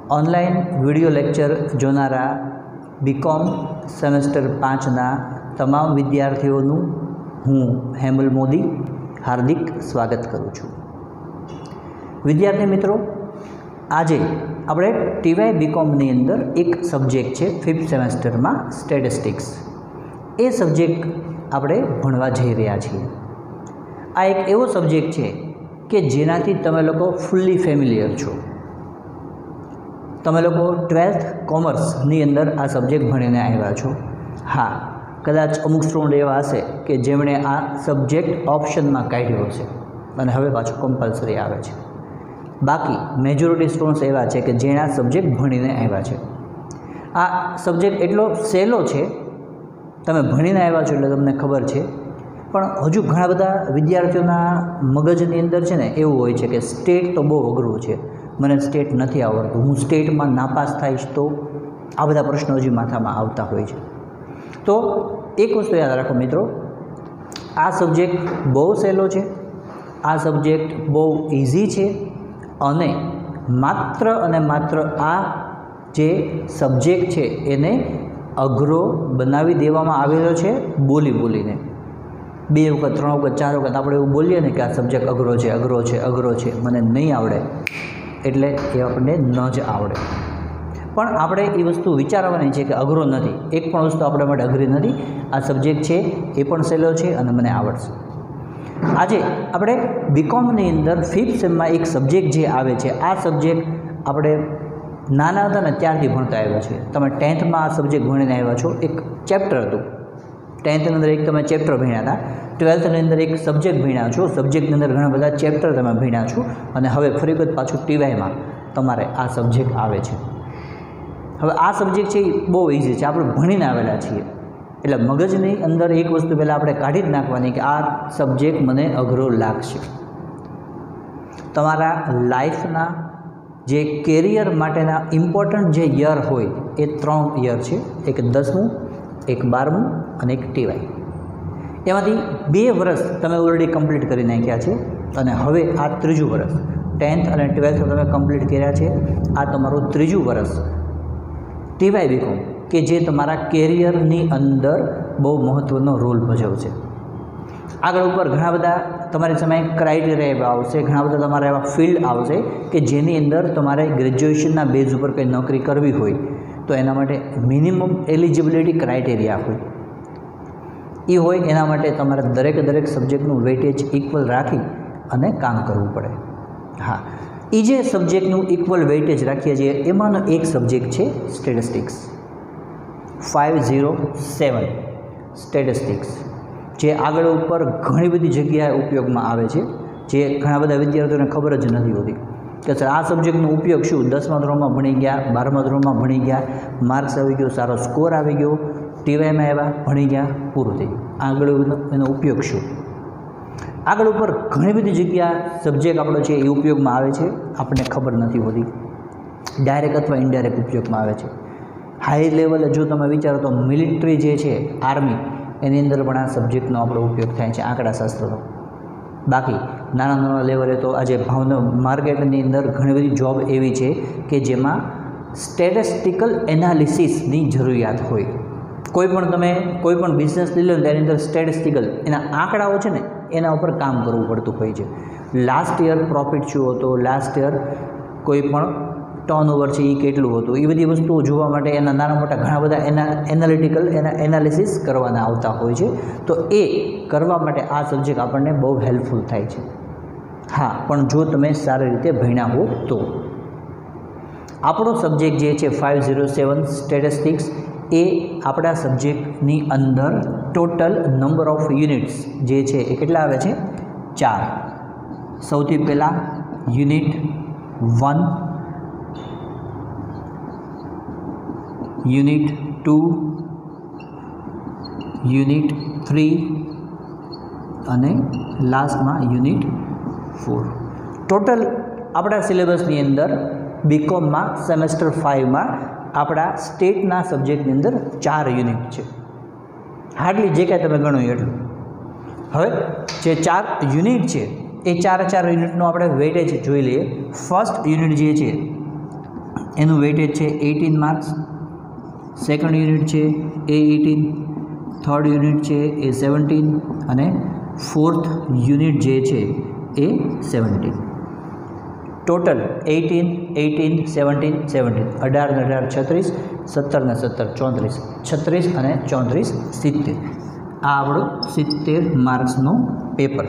Online video lecture जोनारा BCom semester 5 तमाम विद्यार्थीओनुं हूँ हेमल मोदी हार्दिक स्वागत करूँ छूँ। विद्यार्थी मित्रों, आजे આપણે ટીવાય બીકોમની અંદર એક સબ્જેક્ટ છે 5th સેમેસ્ટરમાં સ્ટેટિસ્ટિક્સ, એ સબ્જેક્ટ આપણે ભણવા જઈ રહ્યા છીએ। આ એક એવો સબ્જેક્ટ છે કે જેનાથી તમે લોકો ફૂલ્લી ફેમિલિયર છો। તમે લોકો 12th કોમર્સની અંદર આ સબ્જેક્ટ ભણીને આવ્યા છો। હા, કદાચ અમુક સ્ટુડન્ટ એવા હશે કે જેમણે આ સબ્જેક્ટ ઓપ્શનમાં કાઢ્યો હશે અને હવે પાછું કમ્પલસરી આવે છે। बाकी मेजोरिटी स्टूडेंट्स एवा है कि जेने आ सब्जेक्ट भणीने आव्या छे। आ सब्जेक्ट एटलो सहेलो छे, तमे भणीने आव्या छो एटले तमने खबर छे, पण हजू घणा बधा विद्यार्थीओना मगजनी अंदर छे ने एवुं होय छे कि स्टेट तो बहु अघरुं छे, मने स्टेट नथी आवडतुं, हुं स्टेटमां नापास थाईश तो आ बधा प्रश्नो हजी माथामां आवता होय छे। तो एक वस्तु याद राखो मित्रों, आ सब्जेक्ट बहु सहेलो छे, आ सब्जेक्ट बहु इजी छे अने मात्र आ जे सब्जेक्ट है एने अघरो बनावी देवामां आवेलो छे बोली बोलीने। 2 वखत 3 वखत 4 वखत आपणे एवुं बोलीए ने कि आ सब्जेक्ट अघरो छे अघरो छे अघरो छे, मने नहीं आवड़े एटले ए आपणे न ज आवड़े। पण आपणे ए वस्तु विचारवानी छे कि अघरो नथी, एक पण वस्तु आपणा माटे अघरी नथी। आ सब्जेक्ट छे ए पण सहेलो छे अने मने आवड़शे। आजे आपणे बीकॉमनी अंदर 5th सेममां एक सब्जेक्ट जे आवे छे, आ सब्जेक्ट आपणे नाना हता ने त्यारथी भणता आव्या छे। तमे 10th मां आ सब्जेक्ट भणीने आव्या छो। एक चेप्टर हतुं 10th ની અંદર, એક તમે ચેપ્ટર ભણ્યા હતા। 12th ની અંદર એક સબ્જેક્ટ ભણ્યા છો, સબ્જેક્ટની અંદર ઘણા બધા ચેપ્ટર તમે ભણ્યા છો અને હવે ફરી વખત પાછું ટીવાયમાં તમારે આ સબ્જેક્ટ આવે છે। હવે આ સબ્જેક્ટ છે એ બહુ ઇઝી છે, આપણે ભણીને આવેલા છીએ એટલે મગજની અંદર એક વસ્તુ પહેલાં આપણે કાઢી જ નાખવાની કે આ સબ્જેક્ટ મને અઘરો લાગશે। તમારા લાઈફના જે કેરિયર માટેના ઇમ્પોર્ટન્ટ જે યર હોય એ 3 યર છે, એક 10મું, એક 12મું અને એક ટીવાય। એમાંથી 2 વર્ષ તમે ઓલરેડી કમ્પ્લીટ કરી નાખ્યા છે અને હવે આ 3જું વર્ષ 10th અને 12th તમે કમ્પ્લીટ કર્યા છે। આ તમારું 3જું વર્ષ ટીવાય બીકોમ કે જે તમાरा કેરિયરની અંદર બહુ મહત્ત્વનો રોલ ભજવશે। આગળ ઉપર ઘણા બધા તમારી સામે ક્રાઇટેરિયા એવા આવશે, ઘણા બધા તમારા એવા ફિલ્ડ આવશે કે જેની અંદર તમારે ગ્રેજ્યુએશનના બેઝ ઉપર કંઈ નોકરી કરવી હોય તો એના માટે મિનિમમ એલિજિબિલિટી ક્રાઇટેરિયા હોય એ હોય, એના માટે તમારે દરેક સબ્જેક્ટનું વેટેજ ઇક્વલ રાખી અને કામ કરવું પડે। હા, એ જે સબ્જેક્ટનું ઇક્વલ વેટેજ રાખીએ છીએ એમાંનો એક સબ્જેક્ટ છે સ્ટેટિસ્ટિક્સ 507 સ્ટેટિસ્ટિક્સ, જે આગળ ઉપર ઘણી બધી જગ્યાએ ઉપયોગમાં આવે છે, જે ઘણા બધા વિદ્યાર્થીઓને ખબર જ નથી હોતી કે સર આ સબ્જેક્ટનો ઉપયોગ શું। 10મા ધોરણમાં ભણી ગયા, 12મા ધોરણમાં ભણી ગયા, માર્ક્સ આવી ગયો, સારો સ્કોર આવી ગયો, ટીવાયમાં આવ્યા, ભણી ગયા, પૂરું થઈ ગયું, આગળ એનો ઉપયોગ શું। આગળ ઉપર ઘણી બધી જગ્યા સબ્જેક્ટ આપણો છે એ ઉપયોગમાં આવે છે, આપણને ખબર નથી હોતી, ડાયરેક્ટ અથવા ઇનડાયરેક્ટ ઉપયોગમાં આવે છે। હાઈ લેવલે જો તમે વિચારો તો મિલિટરી જે છે, આર્મી, એની અંદર પણ આ સબ્જેક્ટનો આપણો ઉપયોગ થાય છે, આંકડાશાસ્ત્રનો। બાકી નાના લેવલે તો આજે ભાવના માર્કેટની અંદર ઘણી બધી જોબ એવી છે કે જેમાં સ્ટેટિસ્ટિકલ એનાલિસિસની જરૂરિયાત હોય। કોઈ પણ બિઝનેસ લઈ લો તેની અંદર સ્ટેટિસ્ટિકલ એના આંકડાઓ છે ને એના ઉપર કામ કરવું પડતું હોય છે। લાસ્ટ યર પ્રોફિટ શું હતો, લાસ્ટ યર કોઈ પણ ટર્નઓવર છે એ કેટલું હતું, એ બધી વસ્તુઓ જોવા માટે એના નાના મોટા ઘણા બધા એનાલિસિસ કરવાના આવતા હોય છે। તો એ કરવા માટે આ સબ્જેક્ટ આપણને બહુ હેલ્પફુલ થાય છે। હા, પણ જો તમે સારી રીતે ભણ્યા હો તો। આપણો સબ્જેક્ટ જે છે 507 સ્ટેટિસ્ટિક્સ એ આપણા સબ્જેક્ટની અંદર ટોટલ નંબર ઓફ યુનિટ્સ જે છે એ કેટલા આવે છે? 4। સૌથી પહેલાં યુનિટ 1, યુનિટ 2, યુનિટ 3 અને લાસ્ટમાં યુનિટ 4। ટોટલ આપણા સિલેબસની અંદર બીકોમમાં સેમેસ્ટર 5માં આપણા સ્ટેટના સબ્જેક્ટની અંદર 4 યુનિટ છે, હાર્ડલી જે કાંઈ તમે ગણો એટલું। હવે જે 4 યુનિટ છે એ 4 યુનિટનો આપણે વેટેજ જોઈ લઈએ। ફર્સ્ટ યુનિટ જે છે એનું વેઇટેજ છે 18 માર્ક્સ, સેકન્ડ યુનિટ છે એ 18, થર્ડ યુનિટ છે એ 17 અને ફોર્થ યુનિટ જે છે એ 17. ટોટલ 18, 18, 17, 17, 18 ને 18 36, 17 ને 17 34, 36 અને 34 70. આ આપણું 70 માર્ક્સનું પેપર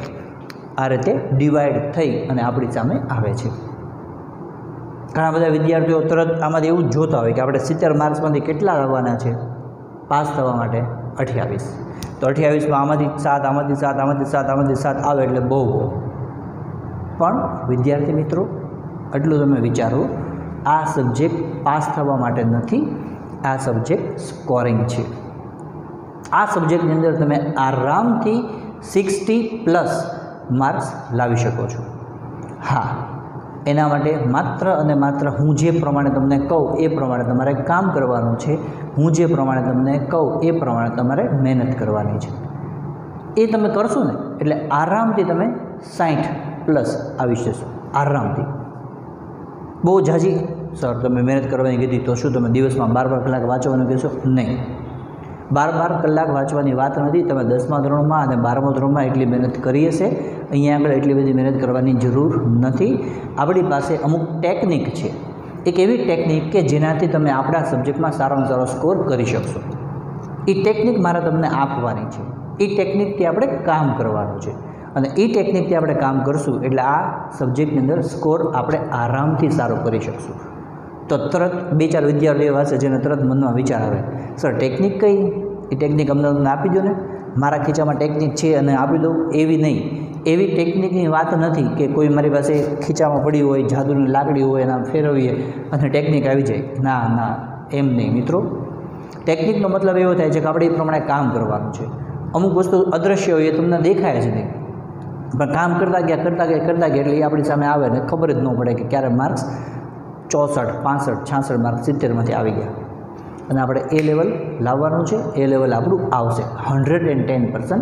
આ રીતે ડિવાઈડ થઈ અને આપણી સામે આવે છે. ઘણા બધા વિદ્યાર્થીઓ તરત આમાંથી એવું જ જોતા હોય કે આપણે 70 માર્ક્સમાંથી કેટલા આવવાના છે પાસ થવા માટે? 28. તો 28માં આમાંથી 7, આમાંથી 7, આમાંથી 7, આમાંથી 7 આવે એટલે બહુ. પણ વિદ્યાર્થી મિત્રો એટલું તમે વિચારો, આ સબ્જેક્ટ પાસ થવા માટે નથી, આ સબ્જેક્ટ સ્કોરિંગ છે. આ સબ્જેક્ટની અંદર તમે આરામથી 60+ માર્ક્સ લાવી શકો છો. હા, એના માટે માત્ર અને માત્ર હું જે પ્રમાણે તમને કહું એ પ્રમાણે તમારે કામ કરવાનું છે. હું જે પ્રમાણે તમને કહું એ પ્રમાણે તમારે મહેનત કરવાની છે. એ તમે કરશો ને એટલે આરામથી તમે 60+ આવી જશો આરામથી. બહુ ઝાઝી સર તમે મહેનત કરવાની કીધી તો શું તમે દિવસમાં 12 કલાક વાંચવાનું કહેશો? નહીં, 12 કલાક વાંચવાની વાત નથી. તમે 10મા ધોરણમાં અને 12મા ધોરણમાં એટલી મહેનત કરી હશે, અહીંયા આગળ એટલી બધી મહેનત કરવાની જરૂર નથી. આપણી પાસે અમુક ટેકનિક છે, એક એવી ટેકનિક કે જેનાથી તમે આપણા સબ્જેક્ટમાં સારામાં સારો સ્કોર કરી શકશો. એ ટેકનિક મારે તમને આપવાની છે. એ ટેકનિકથી આપણે કામ કરવાનું છે અને એ ટેકનિકથી આપણે કામ કરશું એટલે આ સબ્જેક્ટની અંદર સ્કોર આપણે આરામથી સારો કરી શકશું. તો તરત 2-4 વિદ્યાર્થીઓ એવા છે જેને તરત મનમાં વિચાર આવે, સર ટેકનિક કઈ? એ ટેકનિક અમને આપી દો ને, મારા ખીચામાં ટેકનિક છે અને આપી દઉં. એવી નહીં, એવી ટેકનિકની વાત નથી કે કોઈ મારી પાસે ખીચામાં પડી હોય, જાદુની લાકડી હોય એના ફેરવીએ અને ટેકનિક આવી જાય. ના ના, એમ નહીં મિત્રો. ટેકનિકનો મતલબ એવો થાય છે કે આપણે એ પ્રમાણે કામ કરવાનું છે. અમુક વસ્તુ અદૃશ્ય હોય એ તમને દેખાય જ નહીં, પણ કામ કરતા ગયા એટલે એ આપણી સામે આવે ને ખબર જ ન પડે કે ક્યારે માર્ક્સ 64, 65, 66 માર્ક્સ 70માંથી આવી ગયા. અને આપણે એ લેવલ લાવવાનું છે. એ લેવલ આપણું આવશે 110%.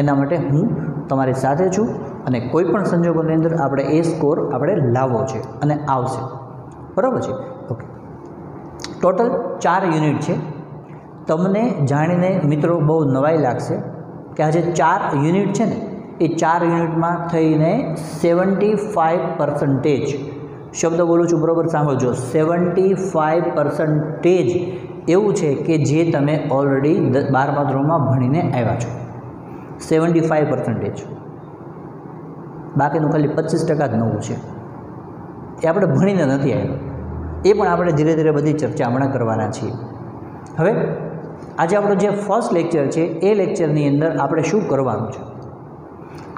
એના માટે હું તમારી સાથે છું અને કોઈ પણ સંજોગોની અંદર આપણે એ સ્કોર આપણે લાવવો છે અને આવશે. બરાબર છે? ઓકે. ટોટલ 4 યુનિટ છે. તમને જાણીને મિત્રો બહુ નવાઈ લાગશે કે આ જે 4 યુનિટ છે ને એ 4 યુનિટમાં થઈને 75% શબ્દ બોલું છું, બરાબર સાંભળજો, 75% એવું છે કે જે તમે ઓલરેડી 12મા ધોરણમાં ભણીને આવ્યા છો. 75%. બાકીનું ખાલી 25% જ નવું છે. એ આપણે ભણીને નથી આવ્યા. એ પણ આપણે ધીરે ધીરે બધી ચર્ચા હમણાં કરવાના છીએ. હવે આજે આપણો જે ફર્સ્ટ લેક્ચર છે એ લેક્ચરની અંદર આપણે શું કરવાનું છે?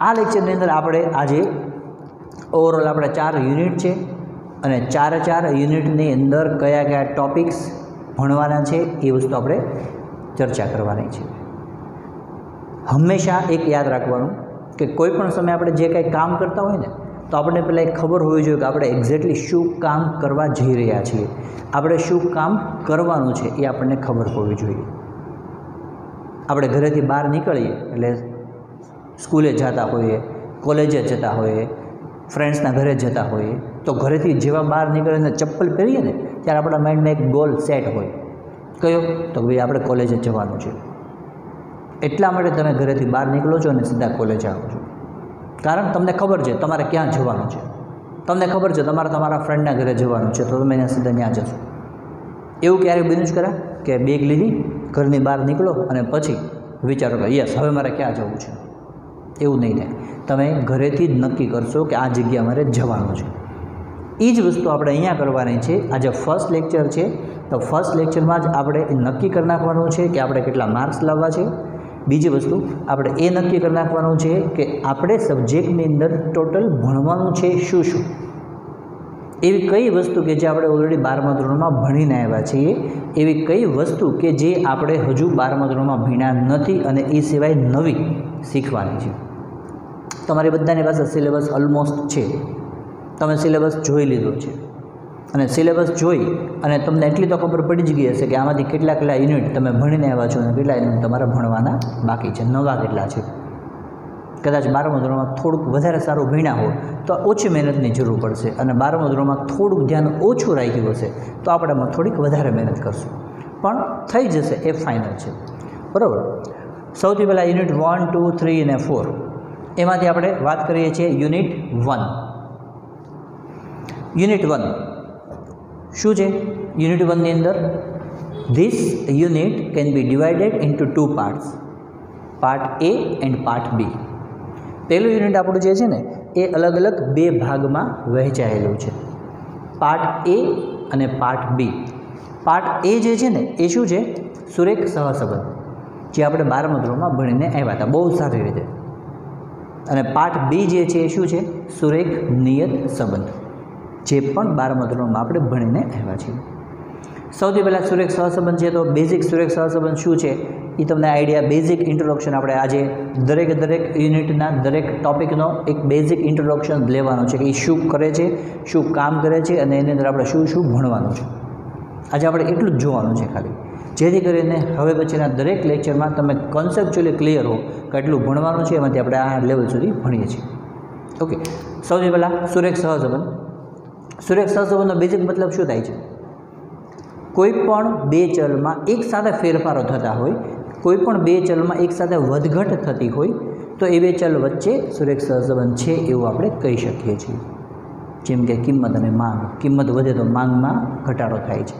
આ લેક્ચરની અંદર આપણે આજે ઓવરઓલ આપણે 4 યુનિટ છે અને 4 યુનિટની અંદર કયા કયા ટૉપિક્સ ભણવાના છે એ વસ્તુ આપણે ચર્ચા કરવાની છે. હંમેશા એક યાદ રાખવાનું કે કોઈ પણ સમયે આપણે જે કંઈ કામ કરતા હોય ને તો આપણને પહેલાં એક ખબર હોવી જોઈએ કે આપણે એક્ઝેક્ટલી શું કામ કરવા જઈ રહ્યા છીએ, આપણે શું કામ કરવાનું છે એ આપણને ખબર હોવી જોઈએ. આપણે ઘરેથી બહાર નીકળીએ એટલે સ્કૂલે જતા હોઈએ, કોલેજે જતા હોઈએ, ફ્રેન્ડ્સના ઘરે જતા હોઈએ તો ઘરેથી જેવા બહાર નીકળીને ચપ્પલ પહેરીએ ને ત્યારે આપણા માઇન્ડમાં એક ગોલ સેટ હોય. કયો? તો ભાઈ આપણે કોલેજે જવાનું છે. એટલા માટે તમે ઘરેથી બહાર નીકળો છો અને સીધા કોલેજ આવો છો. કારણ તમને ખબર છે તમારે ક્યાં જવાનું છે, તમને ખબર છે તમારે તમારા ફ્રેન્ડના ઘરે જવાનું છે, તો તમે સીધા ત્યાં જશો. એવું ક્યારેક બન્યું જ ખરા કે બેગ લીધી, ઘરની બહાર નીકળો અને પછી વિચારો કે યસ હવે મારે ક્યાં જવું છે? એવું નહીં થાય. તમે ઘરેથી જ નક્કી કરશો કે આ જગ્યા મારે જવાનું છે. એ જ વસ્તુ આપણે અહીંયા કરવાની છે. આજે ફર્સ્ટ લેક્ચર છે તો ફર્સ્ટ લેક્ચરમાં જ આપણે નક્કી કરી નાખવાનું છે કે આપણે કેટલા માર્ક્સ લાવવા છે. બીજી વસ્તુ આપણે એ નક્કી કરી નાખવાનું છે કે આપણે સબ્જેક્ટની અંદર ટોટલ ભણવાનું છે શું શું, એવી કઈ વસ્તુ કે જે આપણે ઓલરેડી 12મા ધોરણમાં ભણીને આવ્યા છીએ, એવી કઈ વસ્તુ કે જે આપણે હજુ 12મા ધોરણમાં ભણ્યા નથી અને એ સિવાય નવી શીખવાની છે. તમારી બધાની પાસે સિલેબસ ઓલમોસ્ટ છે, તમે સિલેબસ જોઈ લીધો છે અને સિલેબસ જોઈ અને તમને એટલી તો ખબર પડી જ ગઈ હશે કે આમાંથી કેટલા યુનિટ તમે ભણીને આવ્યા છો અને કેટલા યુનિટ તમારે ભણવાના બાકી છે, નવા કેટલા છે. કદાચ 12મા ધોરણમાં થોડુંક વધારે સારું ભણ્યા હો તો ઓછી મહેનતની જરૂર પડશે, અને 12મા ધોરણમાં થોડુંક ધ્યાન ઓછું રાખ્યું હશે તો આપણે એમાં થોડીક વધારે મહેનત કરશું, પણ થઈ જશે એ ફાઇનલ છે, બરાબર. સૌથી પહેલાં યુનિટ 1, 2, 3 અને 4 એમાંથી આપણે વાત કરીએ છીએ યુનિટ 1. યુનિટ 1 શું છે? યુનિટ 1ની અંદર this unit can be divided into 2 parts, part A and part B. પહેલું યુનિટ આપણું જે છે ને એ અલગ અલગ 2 ભાગમાં વહેંચાયેલું છે, પાર્ટ એ અને પાર્ટ બી. પાર્ટ એ જે છે ને એ શું છે? સુરેખ સહસંબંધ, જે આપણે 12મા ધોરણમાં ભણીને આવ્યા હતા બહુ સારી રીતે. અને પાર્ટ બી જે છે એ શું છે? સુરેખ નિયત સંબંધ, જે પણ 12મા ધોરણમાં આપણે ભણીને આવ્યા છીએ. સૌથી પહેલાં સુરેખ સહસંબંધ છે, તો બેઝિક સુરેખ સહસંબંધ શું છે એ તમને આઈડિયા, બેઝિક ઇન્ટ્રોડક્શન આપણે આજે દરેક યુનિટના દરેક ટૉપિકનો એક બેઝિક ઇન્ટ્રોડક્શન લેવાનું છે કે એ શું કરે છે, શું કામ કરે છે, અને એની અંદર આપણે શું શું ભણવાનું છે. આજે આપણે એટલું જ જોવાનું છે ખાલી, જેથી કરીને હવે પછીના દરેક લેક્ચરમાં તમે કોન્સેપ્ચ્યુઅલી ક્લિયર હો કે એટલું ભણવાનું છે, એમાંથી આપણે આ લેવલ સુધી ભણીએ છીએ. ઓકે, સૌથી પહેલાં સુરેખ સહસંબંધ. સુરેખ સહસંબંધનો બેઝિક મતલબ શું થાય છે? કોઈ પણ 2 ચલમાં એક સાથે ફેરફારો થતા હોય, કોઈ પણ 2 ચલમાં એક સાથે વધઘટ થતી હોય તો એ 2 ચલ વચ્ચે સુરેખ સહસંબંધ છે એવું આપણે કહી શકીએ છીએ. જેમ કે કિંમત અને માંગ, કિંમત વધે તો માંગમાં ઘટાડો થાય છે.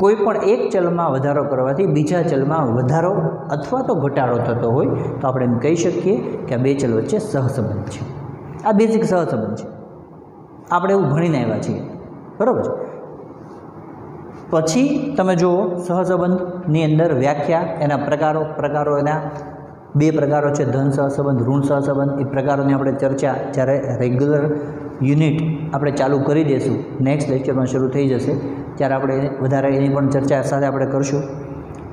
કોઈ પણ એક ચલમાં વધારો કરવાથી બીજા ચલમાં વધારો અથવા તો ઘટાડો થતો હોય તો આપણે એમ કહી શકીએ કે આ 2 ચલ વચ્ચે સહસંબંધ છે. આ બેઝિક સહસંબંધ છે, આપણે એવું ભણીને આવ્યા છીએ, બરાબર છે. પછી તમે જુઓ સહસંબંધની અંદર વ્યાખ્યા, એના પ્રકારો એના 2 પ્રકારો છે, ધન સહસંબંધ, ઋણ સહસંબંધ. એ પ્રકારોની આપણે ચર્ચા જ્યારે રેગ્યુલર યુનિટ આપણે ચાલુ કરી દઈશું, નેક્સ્ટ લેક્ચરમાં શરૂ થઈ જશે ત્યારે આપણે વધારે એની પણ ચર્ચા સાથે આપણે કરશું.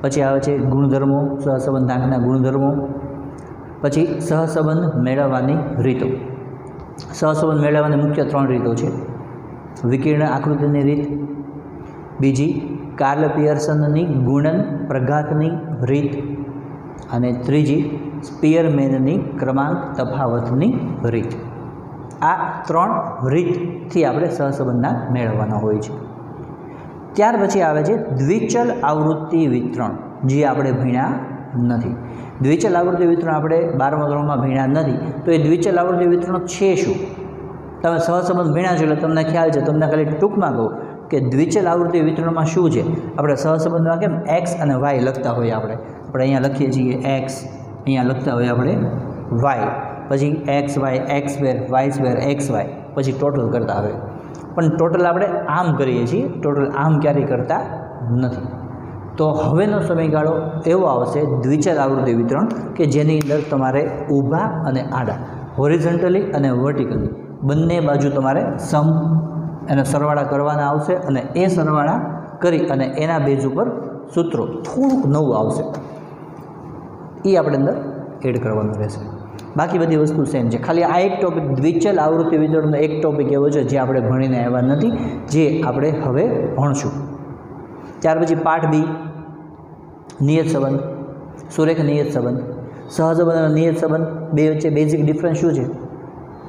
પછી આવે છે ગુણધર્મો, સહસંબંધાંકના ગુણધર્મો. પછી સહસંબંધ મેળવવાની રીતો. સહસંબંધ મેળવવાની મુખ્ય 3 રીતો છે. વિકર્ણ આકૃતિની રીત, બીજી કાર્લ પિયર્સનની ગુણન પ્રઘાતની રીત, અને ત્રીજી સ્પિયરમેનની ક્રમાંક તફાવતની રીત. આ 3 રીતથી આપણે સહસંબંધના મેળવવાના હોય છે. ત્યાર પછી આવે છે દ્વિચલ આવૃત્તિ વિતરણ, જે આપણે ભણ્યા નથી. દ્વિચલ આવૃત્તિ વિતરણ આપણે 12મા ધોરણમાં ભણ્યા નથી, તો એ દ્વિચલ આવૃત્તિ વિતરણ છે શું? તમે સહસંબંધ ભણ્યા છો એટલે તમને ખ્યાલ છે. તમને ખાલી ટૂંકમાં કહું કે દ્વિચલ આવૃત્તિ વિતરણમાં શું છે. આપણે સહસંબંધમાં કેમ એક્સ અને વાય લખતા હોઈએ, આપણે અહીંયા લખીએ છીએ એક્સ, અહીંયા લખતા હોઈએ આપણે વાય, પછી X Y, X square, Y square, X Y, પછી ટોટલ કરતા હોય. પણ ટોટલ આપણે આમ કરીએ છીએ, ટોટલ આમ ક્યારેય કરતા નથી. તો હવેનો સમયગાળો એવો આવશે દ્વિચલ આવૃત્તિ વિતરણ કે જેની અંદર તમારે ઊભા અને આડા, હોરિઝોન્ટલી અને વર્ટિકલી બંને બાજુ તમારે એના સરવાળા કરવાના આવશે, અને એ સરવાળા કરી અને એના બેઝ ઉપર સૂત્રો થોડુંક નવું આવશે, એ આપણે અંદર એડ કરવાનું રહેશે. બાકી બધી વસ્તુ સેમ છે. ખાલી આ એક ટોપિક દ્વિચલ આવૃત્તિ વિતરણનો એક ટોપિક એવો છે જે આપણે ભણીને આવ્યા નથી, જે આપણે હવે ભણશું. ત્યાર પછી પાર્ટ બી, નિયત સંબંધ, સુરેખ નિયત સંબંધ. સહસંબંધ અને નિયત સંબંધ 2 વચ્ચે બેઝિક ડિફરન્સ શું છે?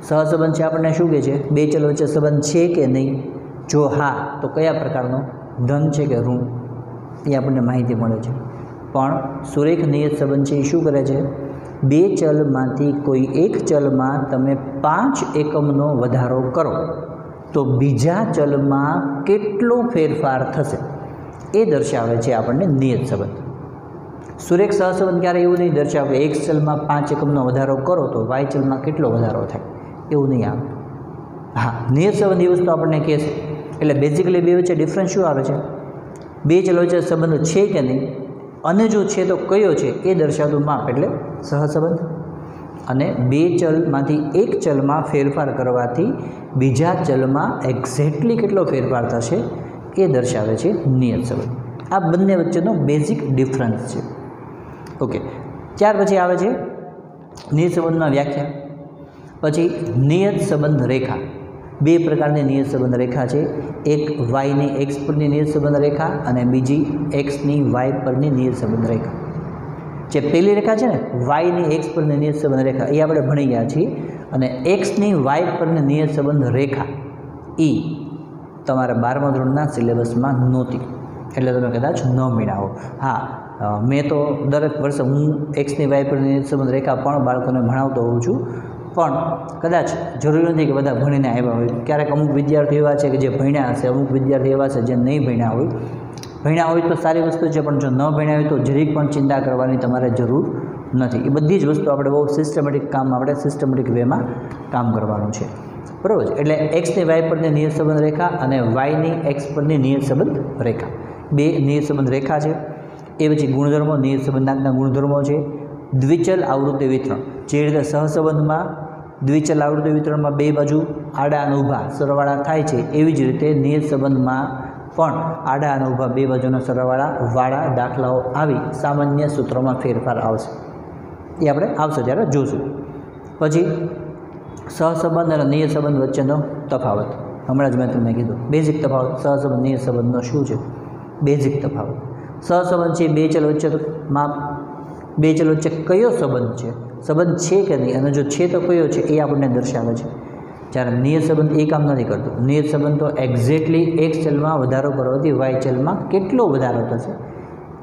સહસંબંધ છે આપણને શું કહે છે? 2 ચલ વચ્ચે સંબંધ છે કે નહીં, જો હા તો કયા પ્રકારનો, ધન છે કે ઋણ, એ આપણને માહિતી મળે છે. પણ સુરેખ નિયત સંબંધ છે એ શું કરે છે? 2 ચલમાંથી કોઈ એક ચલમાં તમે 5 એકમનો વધારો કરો તો બીજા ચલમાં કેટલો ફેરફાર થશે એ દર્શાવે છે આપણને નિયત સંબંધ. સુરેખ સહસંબંધ ક્યારે એવું નહીં દર્શાવે કે એક ચલમાં 5 એકમનો વધારો કરો તો વાય ચલમાં કેટલો વધારો થાય, એવું નહીં આવે. હા, નિયત સંબંધ એ વસ્તુ આપણને કહે છે. એટલે બેઝિકલી 2 વચ્ચે ડિફરન્સ શું આવે છે? 2 ચલ વચ્ચે સંબંધ છે કે નહીં, અને જો છે તો કયો છે એ દર્શાવતું માપ એટલે સહસંબંધ. અને 2 ચલમાંથી એક ચલમાં ફેરફાર કરવાથી બીજા ચલમાં એક્ઝેક્ટલી કેટલો ફેરફાર થશે એ દર્શાવે છે નિયત સંબંધ. આ બંને વચ્ચેનો બેઝિક ડિફરન્સ છે. ઓકે, ત્યાર પછી આવે છે નિયત સંબંધમાં વ્યાખ્યા. પછી નિયત સંબંધ રેખા. 2 પ્રકારની નિયત સંબંધ રેખા છે. એક વાયની એક્સ પરની નિયત સંબંધ રેખા અને બીજી એક્સની વાય પરની નિયત સંબંધ રેખા. જે પહેલી રેખા છે ને વાયની એક્સ પરની નિયત સંબંધ રેખા એ આપણે ભણી ગયા છીએ, અને એક્સની વાય પરની નિયત સંબંધ રેખા એ તમારા 12મા ધોરણના સિલેબસમાં નહોતી, એટલે તમે કદાચ ન મેળવો. હા, મેં તો દરેક વર્ષે હું એક્સની વાય પરની નિયત સંબંધ રેખા પણ બાળકોને ભણાવતો હોઉં છું, પણ કદાચ જરૂરી નથી કે બધા ભણીને આવ્યા હોય. ક્યારેક અમુક વિદ્યાર્થીઓ એવા છે કે જે ભણ્યા હશે, અમુક વિદ્યાર્થીઓ એવા છે જે નહીં ભણ્યા હોય. ભણ્યા હોય તો સારી વસ્તુ છે, પણ જો ન ભણ્યા હોય તો જરીક પણ ચિંતા કરવાની તમારે જરૂર નથી. એ બધી જ વસ્તુ આપણે બહુ સિસ્ટમેટિક કામ, આપણે સિસ્ટમેટિક વેમાં કામ કરવાનું છે, બરાબર છે. એટલે એક્સની વાય પરની નિયત સંબંધ રેખા અને વાયની એક્સ પરની નિયત સંબંધ રેખા, બે નિયત સંબંધ રેખા છે. એ પછી ગુણધર્મો, નિયત સંબંધાંકના ગુણધર્મો છે. દ્વિચલ આવૃત્તિ વિતરણ, જે રીતે સહસંબંધમાં દ્વિચલ આવૃત્તિ વિતરણમાં બે બાજુ આડા અને ઊભા સરવાળા થાય છે, એવી જ રીતે નિયત સંબંધમાં પણ આડા અને ઊભા બે બાજુના સરવાળાવાળા દાખલાઓ આવી સામાન્ય સૂત્રોમાં ફેરફાર આવશે. એ આપણે આવશે ત્યારે જોશું. પછી સહસંબંધ અને નિયત સંબંધ વચ્ચેનો તફાવત, હમણાં જ મેં તમને કીધું બેઝિક તફાવત. સહસંબંધ નિયત સંબંધનો શું છે બેઝિક તફાવત? સહસંબંધ છે બે ચલ વચ્ચેમાં, બે ચલ વચ્ચે કયો સંબંધ છે, સંબંધ છે કે નહીં, અને જો છે તો કયો છે એ આપણને દર્શાવે છે. જ્યારે નિયત સંબંધ એ કામ નથી કરતો. નિયત સંબંધ તો એક્ઝેક્ટલી એક્સ ચલમાં વધારો કરવાથી વાય ચલમાં કેટલો વધારો થશે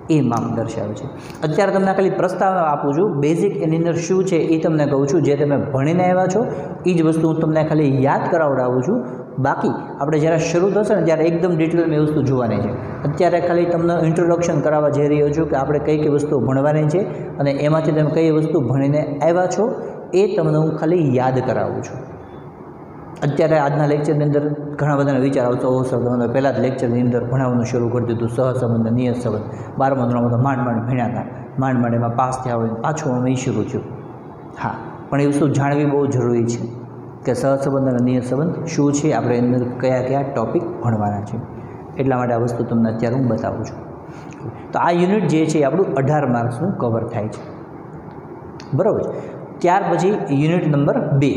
એ માપ દર્શાવે છે. અત્યારે તમને ખાલી પ્રસ્તાવ આપું છું, બેઝિક એની અંદર શું છે એ તમને કહું છું. જે તમે ભણીને આવ્યા છો એ જ વસ્તુ હું તમને ખાલી યાદ કરાવડાવું છું. બાકી આપણે જ્યારે શરૂ થશે ને ત્યારે એકદમ ડિટેલમાં એ વસ્તુ જોવાની છે. અત્યારે ખાલી તમને ઇન્ટ્રોડક્શન કરાવવા જઈ રહ્યો છું કે આપણે કઈ કઈ વસ્તુઓ ભણવાની છે, અને એમાંથી તમે કઈ વસ્તુ ભણીને આવ્યા છો એ તમને હું ખાલી યાદ કરાવું છું. અત્યારે આજના લેક્ચરની અંદર ઘણા બધાને વિચાર આવતો, ઓ સર તમે પહેલાં જ લેક્ચરની અંદર ભણાવવાનું શરૂ કરી દીધું, સહસંબંધ, નિયત સંબંધ 12મા ધોરણમાં તો માંડ ભણ્યા હતા, માંડ એમાં પાસ થયા હોય, પાછું અમે શરૂ થયું. હા, પણ એ વસ્તુ જાણવી બહુ જરૂરી છે કે સહસંબંધ અને નિયત સંબંધ શું છે, આપણે અંદર કયા કયા ટૉપિક ભણવાના છે. એટલા માટે આ વસ્તુ તમને અત્યારે હું બતાવું છું. તો આ યુનિટ જે છે એ આપણું 18 માર્ક્સનું કવર થાય છે, બરાબર. ત્યાર પછી યુનિટ નંબર 2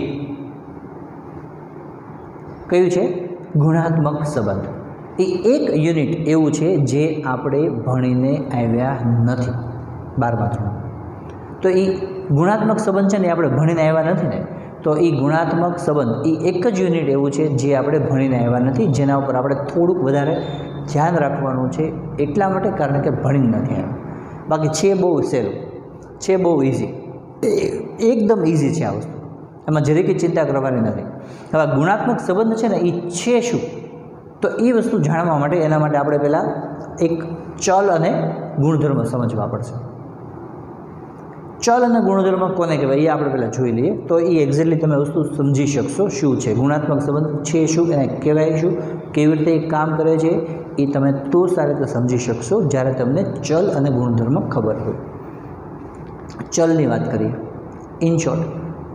કયું છે? ગુણાત્મક સંબંધ. એ એક યુનિટ એવું છે જે આપણે ભણીને આવ્યા નથી 12મા ધોરણમાં. તો એ ગુણાત્મક સંબંધ છે ને આપણે ભણીને આવ્યા નથી ને, તો એ ગુણાત્મક સંબંધ એ એક જ યુનિટ એવું છે જે આપણે ભણીને આવ્યા નથી, જેના ઉપર આપણે થોડુંક વધારે ધ્યાન રાખવાનું છે. એટલા માટે કારણ કે ભણીને નથી આવ્યા. બાકી છે બહુ સહેલું છે, બહુ ઇઝી, એકદમ ઇઝી છે આ વસ્તુ, એમાં જરીક ચિંતા કરવાની નથી. હવે ગુણાત્મક સંબંધ છે ને એ છે શું, તો એ વસ્તુ જાણવા માટે એના માટે આપણે પહેલાં એક ચલ અને ગુણધર્મ સમજવા પડશે. ચલ અને ગુણધર્મ કોને કહેવાય એ આપણે પહેલાં જોઈ લઈએ, તો એ એક્ઝેક્ટલી તમે વસ્તુ સમજી શકશો શું છે ગુણાત્મક સંબંધ છે શું, એને કહેવાય શું, કેવી રીતે એ કામ કરે છે એ તમે તો સારી રીતે સમજી શકશો જ્યારે તમને ચલ અને ગુણધર્મ ખબર હોય. ચલની વાત કરીએ. ઇન શોર્ટ,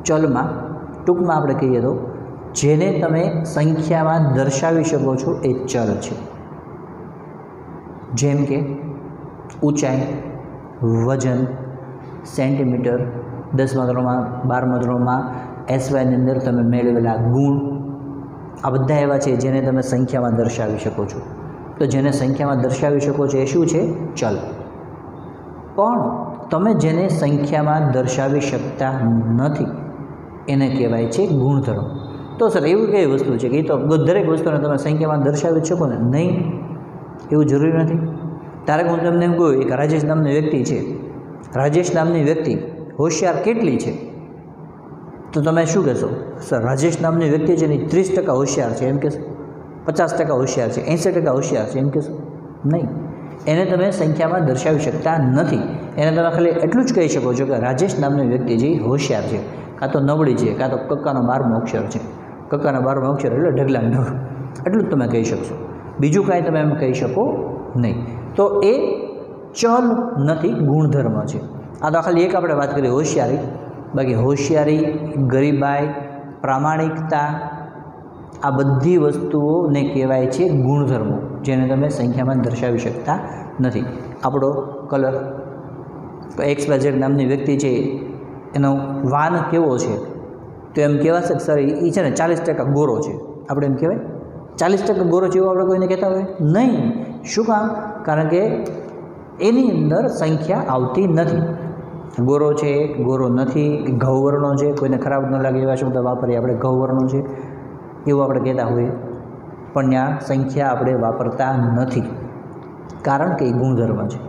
ચલમાં ટૂંકમાં આપણે કહીએ તો જેને તમે સંખ્યામાં દર્શાવી શકો છો એ ચલ છે. જેમ કે ઊંચાઈ, વજન, સેન્ટીમીટર, 10મા ધોરણમાં 12મા ધોરણમાં SYની અંદર તમે મેળવેલા ગુણ, આ બધા એવા છે જેને તમે સંખ્યામાં દર્શાવી શકો છો. તો જેને સંખ્યામાં દર્શાવી શકો છો એ શું છે? ચલ. પણ તમે જેને સંખ્યામાં દર્શાવી શકતા નથી એને કહેવાય છે ગુણધર્મ. તો સર એવું કઈ વસ્તુ છે કે એ તો દરેક વસ્તુને તમે સંખ્યામાં દર્શાવી શકો ને? નહીં, એવું જરૂરી નથી. ધારો કે હું તમને એમ કહું એક રાજેશ નામની વ્યક્તિ છે, રાજેશ નામની વ્યક્તિ હોશિયાર કેટલી છે, તો તમે શું કહેશો? સર રાજેશ નામની વ્યક્તિ છે ને 30% હોશિયાર છે એમ કહેશો? 50% હોશિયાર છે, 80% હોશિયાર છે એમ કહેશો? નહીં, એને તમે સંખ્યામાં દર્શાવી શકતા નથી. એને તમે ખાલી એટલું જ કહી શકો છો કે રાજેશ નામની વ્યક્તિ જે હોશિયાર છે, કાં તો નબળી છે, કાં તો કક્કાનો 12મો અક્ષર છે. કક્કાનો 12મો અક્ષર એટલે ઢગલા નવ, એટલું જ તમે કહી શકશો. બીજું કાંઈ તમે એમ કહી શકો નહીં. તો એ ચલ નથી, ગુણધર્મ છે. આ તો ખાલી એક આપણે વાત કરીએ હોશિયારી. બાકી હોશિયારી, ગરીબાઈ, પ્રામાણિકતા, આ બધી વસ્તુઓને કહેવાય છે ગુણધર્મો, જેને તમે સંખ્યામાં દર્શાવી શકતા નથી. આપણો કલર, XYZ નામની વ્યક્તિ છે એનો વાન કેવો છે, તો એમ કહેવાશે કે સર એ છે ને 40% ગોરો છે, આપણે એમ કહેવાય? 40% ગોરો છે એવું આપણે કોઈને કહેતા હોય? નહીં. શું કામ? કારણ કે એની અંદર સંખ્યા આવતી નથી. ગોરો છે, ગોરો નથી, ઘઉંવર્ણો છે, કોઈને ખરાબ ન લાગે એવા શબ્દ વાપરીએ આપણે, ઘઉંવર્ણો છે એવું આપણે કહેતા હોઈએ, પણ ત્યાં સંખ્યા આપણે વાપરતા નથી, કારણ કે એ ગુણધર્મ છે.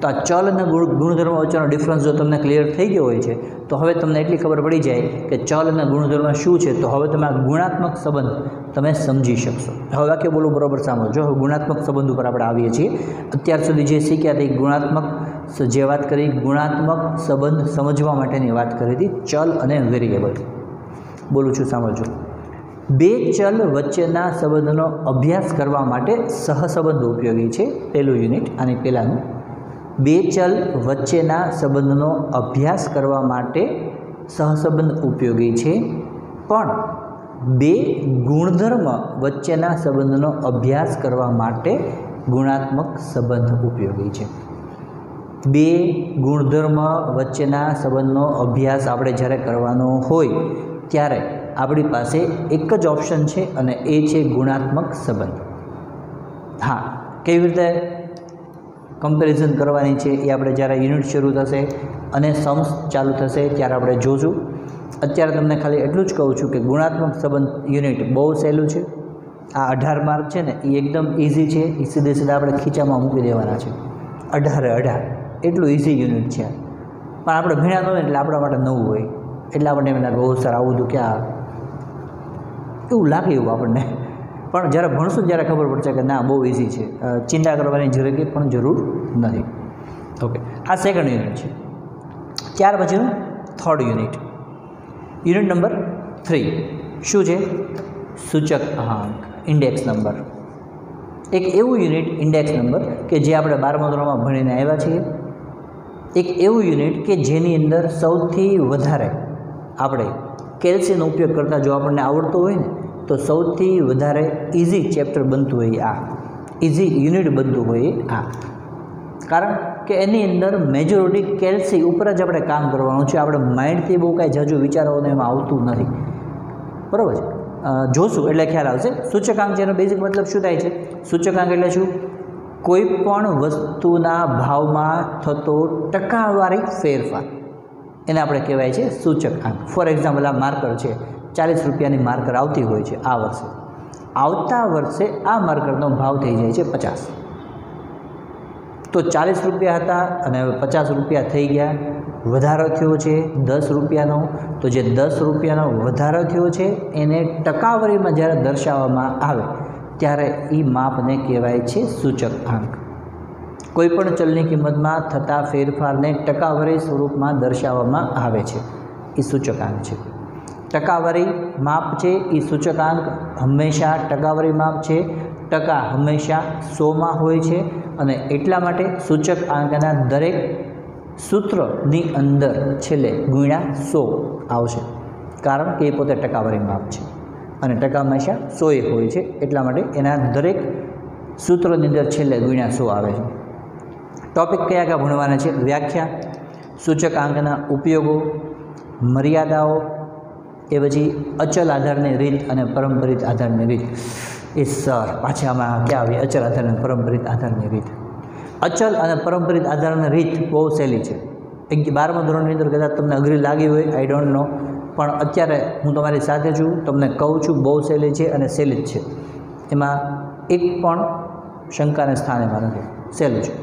તો આ ચલ અને ગુણધર્મ વચ્ચેનો ડિફરન્સ જો તમને ક્લિયર થઈ ગયો હોય છે તો હવે તમને એટલી ખબર પડી જાય કે ચલ અને ગુણધર્મ શું છે, તો હવે તમે આ ગુણાત્મક સંબંધ તમે સમજી શકશો. હવે વાક્ય બોલું બરાબર સાંભળજો. હવે ગુણાત્મક સંબંધ ઉપર આપણે આવીએ છીએ. અત્યાર સુધી જે શીખ્યા તે ગુણાત્મક જે વાત કરી, ગુણાત્મક સંબંધ સમજવા માટેની વાત કરી હતી, ચલ અને વેરિયેબલ. બોલું છું સાંભળજો. બે ચલ વચ્ચેના સંબંધનો અભ્યાસ કરવા માટે સહસંબંધ ઉપયોગી છે. પહેલું યુનિટ આની પહેલાંનું. બે ચલ વચ્ચેના સંબંધનો અભ્યાસ કરવા માટે સહસંબંધ ઉપયોગી છે, પણ બે ગુણધર્મ વચ્ચેના સંબંધનો અભ્યાસ કરવા માટે ગુણાત્મક સંબંધ ઉપયોગી છે. બે ગુણધર્મ વચ્ચેના સંબંધનો અભ્યાસ આપણે જ્યારે કરવાનો હોય ત્યારે આપણી પાસે એક જ ઓપ્શન છે અને એ છે ગુણાત્મક સંબંધ. હા, કેવી રીતે કમ્પેરિઝન કરવાની છે એ આપણે જ્યારે યુનિટ શરૂ થશે અને સમ્સ ચાલુ થશે ત્યારે આપણે જોશું. અત્યારે તમને ખાલી એટલું જ કહું છું કે ગુણાત્મક સંબંધ યુનિટ બહુ સહેલું છે. આ 18 માર્ક છે ને એ એકદમ ઇઝી છે. એ સીધે સીધા આપણે ખીચામાં મૂકી દેવાના છે. 18 એટલું ઇઝી યુનિટ છે. પણ આપણે ભણ્યા ન હોય એટલે આપણા માટે નવું હોય એટલે આપણને એમ લાગે બહુ સર આવું હતું ક્યાં, એવું લાગે એવું આપણને. પણ જ્યારે ભણશું ત્યારે ખબર પડશે કે ના બહુ ઇઝી છે, ચિંતા કરવાની પણ જરૂર નથી. ઓકે, આ સેકન્ડ યુનિટ છે. ત્યાર પછીનું થર્ડ યુનિટ, યુનિટ નંબર 3 શું છે? સૂચક આંક, ઇન્ડેક્સ નંબર. એક એવું યુનિટ ઇન્ડેક્સ નંબર કે જે આપણે 12મા ધોરણમાં ભણીને આવ્યા છીએ. એક એવું યુનિટ કે જેની અંદર સૌથી વધારે આપણે કેલ્સીનો ઉપયોગ કરતાં જો આપણને આવડતો હોય ને તો સૌથી વધારે ઇઝી ચેપ્ટર બનતું હોય આ, ઇઝી યુનિટ બનતું હોય આ. કારણ કે એની અંદર મેજોરિટી કેલ્સી ઉપર જ આપણે કામ કરવાનું છે. આપણે માઇન્ડથી બહુ કાંઈ જાજુ વિચારવાનું એમાં આવતું નથી. બરાબર છે? જોશું એટલે ખ્યાલ આવશે. સૂચકાંક જેનો બેઝિક મતલબ શું થાય છે? સૂચકાંક એટલે શું? કોઈ પણ વસ્તુના ભાવમાં થતો ટકાવારી ફેરફાર એને આપણે કહેવાય છે સૂચકાંક. ફોર એક્ઝામ્પલ, આ માર્કર છે, 40 રૂપિયાની માર્કર આવતી હોય છે આ વર્ષે. આવતા વર્ષે આ માર્કરનો ભાવ થઈ જાય છે 50. તો 40 રૂપિયા હતા અને હવે 50 રૂપિયા થઈ ગયા. વધારો થયો છે 10 રૂપિયાનો. તો જે 10 રૂપિયાનો વધારો થયો છે એને ટકાવારીમાં જ્યારે દર્શાવવામાં આવે ત્યારે એ માપને કહેવાય છે સૂચકાંક. કોઈપણ ચલની કિંમતમાં થતા ફેરફારને ટકાવારી સ્વરૂપમાં દર્શાવવામાં આવે છે, એ સૂચકાંક છે. ટકાવારી માપ છે એ સૂચકાંક હંમેશા ટકાવારી માપ છે. ટકા હંમેશા 100માં હોય છે અને એટલા માટે સૂચકાંકના દરેક સૂત્રની અંદર છેલ્લે × 100 આવશે, કારણ કે એ પોતે ટકાવારી માપ છે અને ટકા હંમેશા 100 હોય છે. એટલા માટે એના દરેક સૂત્રની અંદર છેલ્લે × 100 આવે છે. ટોપિક કયા કયા ભણવાના છે? વ્યાખ્યા, સૂચકાંકના ઉપયોગો, મર્યાદાઓ, એ પછી અચલ આધારની રીત અને પરંપરિત આધારની રીત. એ સર પાછા આમાં ક્યાં આવી? અચલ આધાર અને પરંપરિત આધારની રીત. અચલ અને પરંપરિત આધારની રીત બહુ સહેલી છે. 12મા ધોરણની અંદર કદાચ તમને અઘરી લાગી હોય, આઈ ડોન્ટ નો, પણ અત્યારે હું તમારી સાથે છું, તમને કહું છું બહુ સહેલી છે અને સહેલી જ છે. એમાં એક પણ શંકાને સ્થાન એમાં નથી, સહેલું છે.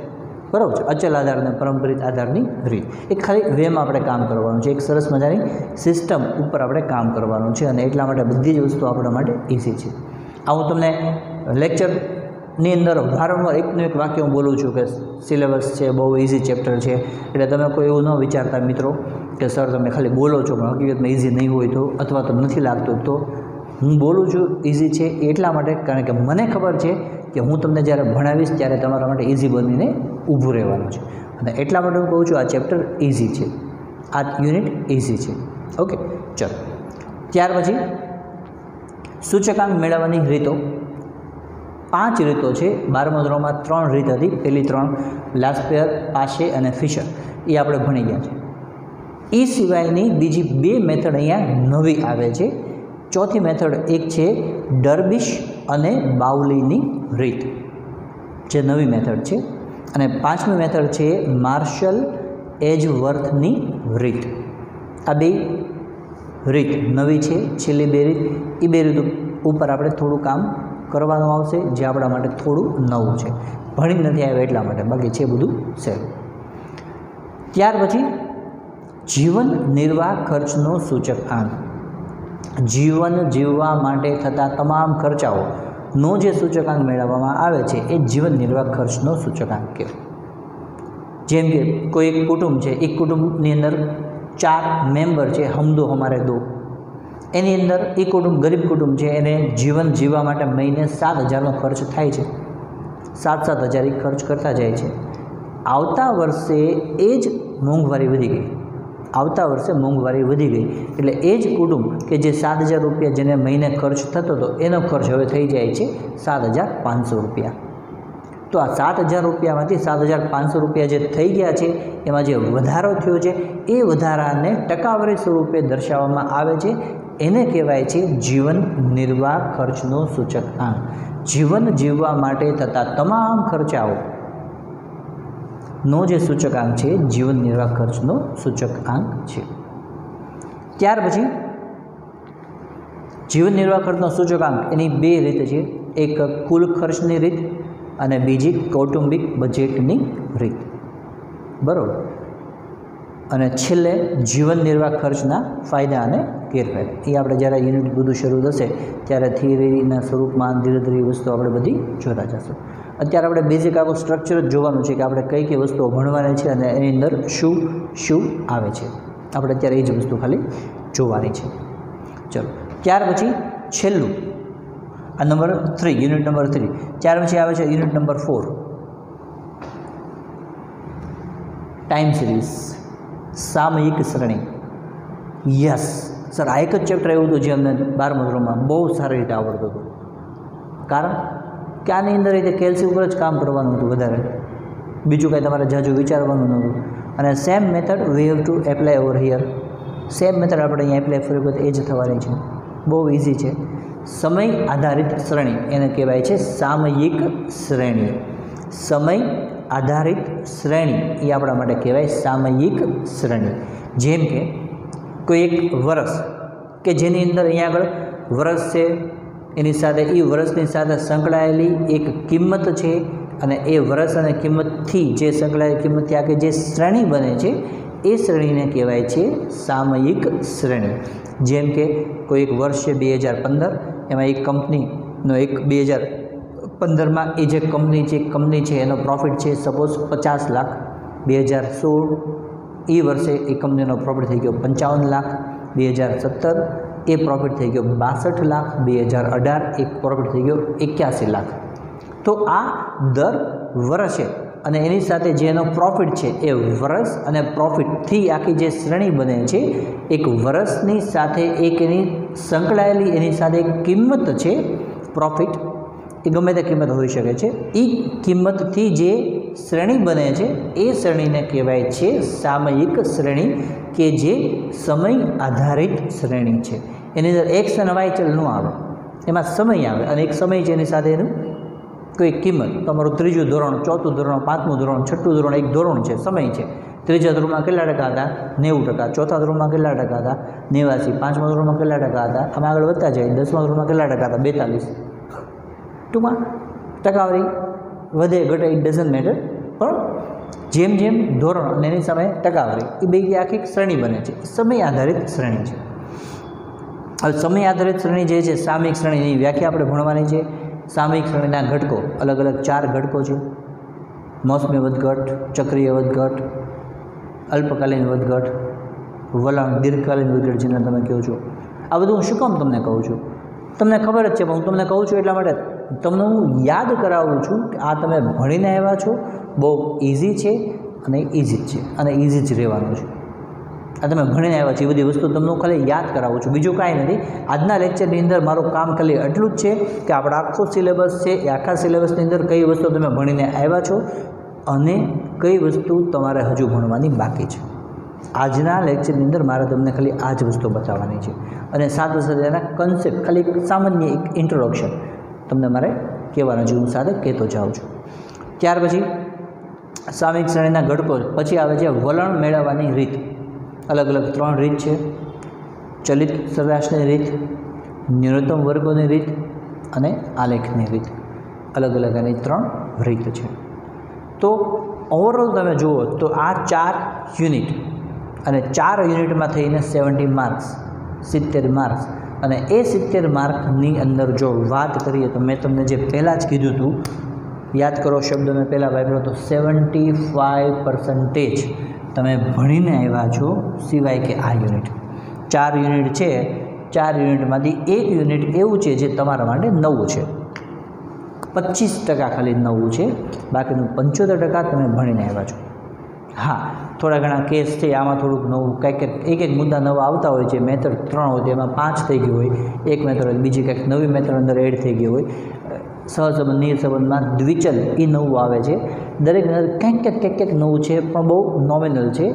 બરાબર છે? અચલ આધાર અને પરંપરિત આધારની રીત. એક ખાલી વેમાં આપણે કામ કરવાનું છે, એક સરસ મજાની સિસ્ટમ ઉપર આપણે કામ કરવાનું છે અને એટલા માટે બધી જ વસ્તુ આપણા માટે ઇઝી છે. આ હું તમને લેક્ચરની અંદર વારંવાર એકનું એક વાક્ય હું બોલું છું કે સિલેબસ છે, બહુ ઇઝી ચેપ્ટર છે, એટલે તમે કોઈ એવું ન વિચારતા મિત્રો કે સર તમે ખાલી બોલો છો પણ હકીકતમાં ઇઝી નહીં હોય તો, અથવા તો નથી લાગતું. તો હું બોલું છું ઇઝી છે એટલા માટે કારણ કે મને ખબર છે કે હું તમને જ્યારે ભણાવીશ ત્યારે તમારા માટે ઇઝી બનીને ઊભું રહેવાનું છે અને એટલા માટે હું કહું છું આ ચેપ્ટર ઇઝી છે, આ યુનિટ ઇઝી છે. ઓકે, ચલો. ત્યાર પછી સૂચકાંક મેળવવાની રીતો. 5 રીતો છે. 12મા ધોરણમાં 3 રીત હતી. પહેલી 3 લાસ્પેર, પાશે અને ફિશર, એ આપણે ભણી ગયા છે. એ સિવાયની બીજી 2 મેથડ અહીંયા નવી આવે છે. ચોથી મેથડ એક છે ડર્બિશ અને બાઉલીની રીત, જે નવી મેથડ છે. અને 5મી મેથડ છે માર્શલ એજ વર્થની રીત. આ બે રીત નવી છે. છેલ્લી બે રીત, એ બે રીત ઉપર આપણે થોડું કામ કરવાનું આવશે, જે આપણા માટે થોડું નવું છે. ભણી નથી આવ્યા એટલા માટે, બાકી છે બધું સહેલું. ત્યાર પછી જીવન નિર્વાહ ખર્ચનો સૂચકાંક. જીવન જીવવા માટે થતા તમામ ખર્ચાઓનો જે સૂચકાંક મેળવવામાં આવે છે એ જીવન નિર્વાહ ખર્ચનો સૂચકાંક કહેવાય. જેમ કે કોઈ એક કુટુંબ છે, એક કુટુંબની અંદર 4 મેમ્બર છે, હમ દો હમારે દો. એની અંદર એ કુટુંબ ગરીબ કુટુંબ છે, એને જીવન જીવવા માટે મહિને 7,000નો ખર્ચ થાય છે. 7,000 એ ખર્ચ કરતા જાય છે. આવતા વર્ષે એ જ મોંઘવારી વધી ગઈ. આવતા વર્ષે મોંઘવારી વધી ગઈ એટલે એ જ કુટુંબ કે જે 7,000 રૂપિયા જેને મહિને ખર્ચ થતો હતો એનો ખર્ચ હવે થઈ જાય છે 7,500 રૂપિયા. તો આ 7,000 રૂપિયામાંથી 7,500 રૂપિયા જે થઈ ગયા છે એમાં જે વધારો થયો છે એ વધારાને ટકાવારી સ્વરૂપે દર્શાવવામાં આવે છે. એને કહેવાય છે જીવન નિર્વાહ ખર્ચનો સૂચકાંક. જીવન જીવવા માટે થતા તમામ ખર્ચાઓનો જે સૂચકાંક છે જીવન નિર્વાહ ખર્ચનો સૂચકાંક છે. ત્યાર પછી જીવન નિર્વાહ ખર્ચનો સૂચકાંક એની બે રીત છે. એક કુલ ખર્ચની રીત અને બીજી કૌટુંબિક બજેટની રીત. બરાબર. અને છેલ્લે જીવન નિર્વાહ ખર્ચના ફાયદા અને ગેરફાયદા. એ આપણે જ્યારે યુનિટ બધું શરૂ થશે ત્યારે થિયરીના સ્વરૂપમાં ધીરે ધીરે વસ્તુઓ આપણે બધી જોતા જશું. અત્યારે આપણે બેઝિક આખું સ્ટ્રક્ચર જ જોવાનું છે કે આપણે કઈ કઈ વસ્તુઓ ભણવાની છે અને એની અંદર શું શું આવે છે. આપણે અત્યારે એ જ વસ્તુ ખાલી જોવાની છે. ચલો, ત્યાર પછી છેલ્લું આ નંબર 3, યુનિટ નંબર 3. ત્યાર પછી આવે છે યુનિટ નંબર 4, ટાઈમ સિરીઝ, સામયિક શ્રેણી. યસ સર, આ એક જ ચેપ્ટર એવું હતું જે અમને 12મા ધોરણમાં બહુ સારી રીતે આવડતું હતું. કારણ કે આની અંદર રીતે કેલ્સી ઉપર જ કામ કરવાનું હતું વધારે, બીજું કાંઈ તમારે જાજુ વિચારવાનું નહોતું. અને same method we have to apply over here. Same method આપણે અહીંયા એપ્લાય ફરી વખત એ જ થવાની છે. બહુ ઇઝી છે. સમય આધારિત શ્રેણી એને કહેવાય છે સામયિક શ્રેણી. સમય આધારિત શ્રેણી એ આપણા માટે કહેવાય સામયિક શ્રેણી. જેમ કે કોઈ એક વર્ષ કે જેની અંદર અહીંયા આગળ વર્ષ છે, એની સાથે એ વર્ષની સાથે સંકળાયેલી એક કિંમત છે અને એ વર્ષ અને કિંમતથી જે સંકળાયેલી કિંમતથી આખી જે શ્રેણી બને છે એ શ્રેણીને કહેવાય છે સામયિક શ્રેણી. જેમ કે કોઈ એક વર્ષ છે 2015, એમાં એક કંપનીનો એક 2015માં એ જે કંપની છે એનો પ્રોફિટ છે સપોઝ 50 લાખ. 2016 એ વર્ષે એ કંપનીનો પ્રોફિટ થઈ ગયો 55 લાખ. 2017 એ પ્રોફિટ થઈ ગયો 62 લાખ. 2018 એક પ્રોફિટ થઈ ગયો 81 લાખ. તો આ દર વર્ષે અને એની સાથે જેનો પ્રોફિટ છે એ વર્ષ અને પ્રોફિટથી આખી જે શ્રેણી બને છે, એક વર્ષની સાથે એક એની સંકળાયેલી એની સાથે એક કિંમત છે પ્રોફિટ, એ ગમે તે કિંમત હોઈ શકે છે. એ કિંમતથી જે શ્રેણી બને છે એ શ્રેણીને કહેવાય છે સામયિક શ્રેણી, કે જે સમય આધારિત શ્રેણી છે. એની અંદર એક્સ અને વાય ચલ ન આવે, એમાં સમય આવે અને એક સમય છે એની સાથે એનું કોઈ કિંમત. તમારું 3જું ધોરણ, 4થું ધોરણ, 5મું ધોરણ, 6થું ધોરણ એક ધોરણ છે, સમય છે. 3જા ધોરણમાં કેટલા ટકા હતા? 90%. 4થા ધોરણમાં કેટલા ટકા હતા? 89. 5મા ધોરણમાં કેટલા ટકા હતા? આમાં આગળ વધતા જાય. 10મા ધોરણમાં કેટલા ટકા હતા? 42. ટૂંકમાં ટકાવારી વધે ઘટે ઇટ ડઝન્ટ મેટર, પણ જેમ જેમ ધોરણ અને એની સામે ટકાવારી એ બે આખી શ્રેણી બને છે. સમય આધારિત શ્રેણી છે. હવે સમય આધારિત શ્રેણી જે છે સામયિક શ્રેણીની વ્યાખ્યા આપણે ભણવાની છે. સામયિક શ્રેણીના ઘટકો અલગ અલગ 4 ઘટકો છે. મોસમી વધઘટ, ચક્રીય વધઘટ, અલ્પકાલીન વધઘટ, વલણ, દીર્ઘકાલીન વધઘટ જેને તમે કહો છો. આ બધું હું શું કામ તમને કહું છું? તમને ખબર જ છે, પણ હું તમને કહું છું એટલા માટે તમને હું યાદ કરાવું છું કે આ તમે ભણીને આવ્યા છો, બહુ ઇઝી છે અને ઇઝી જ છે અને ઇઝી જ રહેવાનું છે. આ તમે ભણીને આવ્યા છો એ બધી વસ્તુ તમને હું ખાલી યાદ કરાવું છું, બીજું કાંઈ નથી. આજના લેક્ચરની અંદર મારું કામ ખાલી એટલું જ છે કે આપણો આખો સિલેબસ છે એ આખા સિલેબસની અંદર કઈ વસ્તુ તમે ભણીને આવ્યા છો અને કઈ વસ્તુ તમારે હજુ ભણવાની બાકી છે. આજના લેક્ચરની અંદર મારે તમને ખાલી આ જ વસ્તુ બતાવવાની છે અને સાથે સાથે એના કન્સેપ્ટ ખાલી એક સામાન્ય એક ઇન્ટ્રોડક્શન તમને મારે કહેવાનું છે. હું સાથે કહેતો જાઉં છું. ત્યાર પછી સામયિક શ્રેણીના ઘટકો પછી આવે છે વલણ મેળવવાની રીત. અલગ અલગ 3 રીત છે: ચલિત સરેરાશની રીત, ન્યૂનતમ વર્ગોની રીત અને આલેખની રીત. અલગ અલગ આની 3 રીત છે. તો ઓવરઓલ તમે જુઓ તો આ 4 યુનિટ અને 4 યુનિટમાં થઈને 70 માર્ક્સ, 70 માર્ક્સ. અને એ 70 માર્કની અંદર જો વાત કરીએ તો મેં તમને જે પહેલાં જ કીધું હતું, યાદ કરો શબ્દ મેં પહેલાં વાપર્યો તો 75% તમે ભણીને આવ્યા છો, સિવાય કે આ યુનિટ. 4 યુનિટ છે, 4 યુનિટમાંથી 1 યુનિટ એવું છે જે તમારા માટે નવું છે. 25% ખાલી નવું છે, બાકીનું 75% તમે ભણીને આવ્યા છો. હા, થોડા ઘણા કેસ છે, આમાં થોડુંક નવું કંઈક એક મુદ્દા નવા આવતા હોય છે. મેથડ 3 હોય તેમાં 5 થઈ ગયું હોય, એક મેથડ હોય, બીજી કંઈક નવી મેથડ અંદર એડ થઈ ગઈ હોય. સહસંબંધ નિયત સંબંધમાં દ્વિચલ એ નવું આવે છે. દરેક કંઈક નવું છે, પણ બહુ નોમિનલ છે.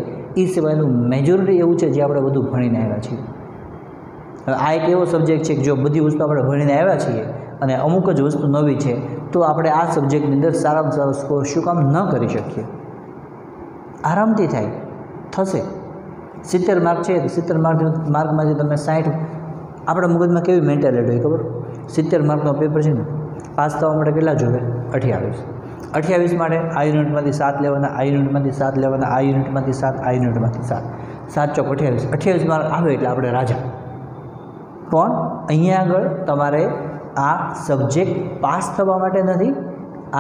એ સિવાયનું મેજોરિટી એવું છે જે આપણે બધું ભણીને આવ્યા છીએ. હવે આ એક એવો સબ્જેક્ટ છે કે જો બધી વસ્તુ આપણે ભણીને આવ્યા છીએ અને અમુક જ વસ્તુ નવી છે, તો આપણે આ સબ્જેક્ટની અંદર સારામાં સારો સ્કોર શું કામ ન કરી શકીએ? આરામથી થશે. 70 માર્ક છે તો 70 માર્કમાંથી તમે 60, આપણા મગજમાં કેવી મેન્ટાલિટી હોય ખબર? 70 માર્કનો પેપર છે ને, પાસ થવા માટે કેટલા જોવે? 28 માટે આ યુનિટમાંથી 7 લેવાના, આ યુનિટમાંથી 7 લેવાના, આ યુનિટમાંથી 7, આ યુનિટમાંથી 7, 7 ચોક 28 માર્ક આવે એટલે આપણે રાજા. પણ અહીંયા આગળ તમારે આ સબ્જેક્ટ પાસ થવા માટે નથી,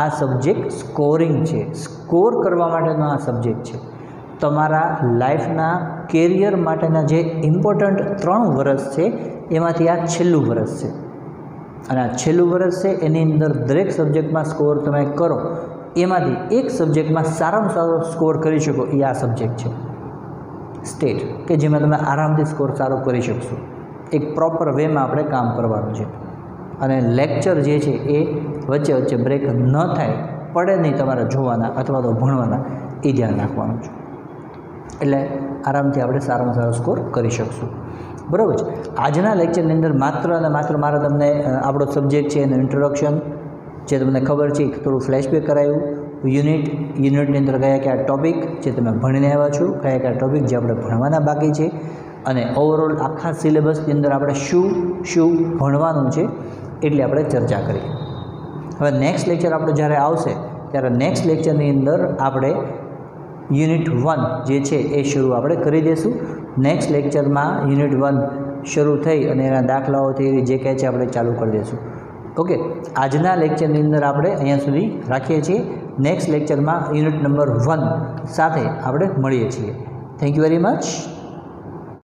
આ સબ્જેક્ટ સ્કોરિંગ છે, સ્કોર કરવા માટેનો આ સબ્જેક્ટ છે. તમારા લાઈફના કેરિયર માટેના જે ઇમ્પોર્ટન્ટ 3 વર્ષ છે એમાંથી આ છેલ્લું વર્ષ છે. અને આ છેલ્લું વર્ષ છે, એની અંદર દરેક સબ્જેક્ટમાં સ્કોર તમે કરો, એમાંથી એક સબ્જેક્ટમાં સારામાં સારો સ્કોર કરી શકો એ આ સબ્જેક્ટ છે સ્ટેટ, કે જેમાં તમે આરામથી સ્કોર સારો કરી શકશો. એક પ્રોપર વેમાં આપણે કામ કરવાનું છે. અને લેક્ચર જે છે એ વચ્ચે વચ્ચે બ્રેક ન થાય, પડે નહીં તમારે જોવાના અથવા તો ભણવાના, એ ધ્યાન રાખવાનું છે. એટલે આરામથી આપણે સારામાં સારો સ્કોર કરી શકશું. બરાબર છે. આજના લેક્ચરની અંદર માત્ર અને માત્ર મારે તમને આપણો સબ્જેક્ટ છે એનું ઇન્ટ્રોડક્શન જે તમને ખબર છે થોડું ફ્લેશબેક કરાયું. યુનિટની અંદર કયા ટૉપિક જે તમે ભણીને આવ્યા છો, કયા ટૉપિક જે આપણે ભણવાના બાકી છે, અને ઓવરઓલ આખા સિલેબસની અંદર આપણે શું ભણવાનું છે એટલી આપણે ચર્ચા કરી. હવે નેક્સ્ટ લેક્ચર આપણો જ્યારે આવશે ત્યારે નેક્સ્ટ લેક્ચરની અંદર આપણે યુનિટ 1 જે છે એ શરૂ આપણે કરી દઈશું. નેક્સ્ટ લેક્ચરમાં યુનિટ 1 શરૂ થઈ અને એના દાખલાઓથી જે કહે છે આપણે ચાલુ કરી દઈશું. ઓકે, આજના લેક્ચરની અંદર આપણે અહીંયા સુધી રાખીએ છીએ. નેક્સ્ટ લેક્ચરમાં યુનિટ નંબર 1 સાથે આપણે મળીએ છીએ. Thank you very much.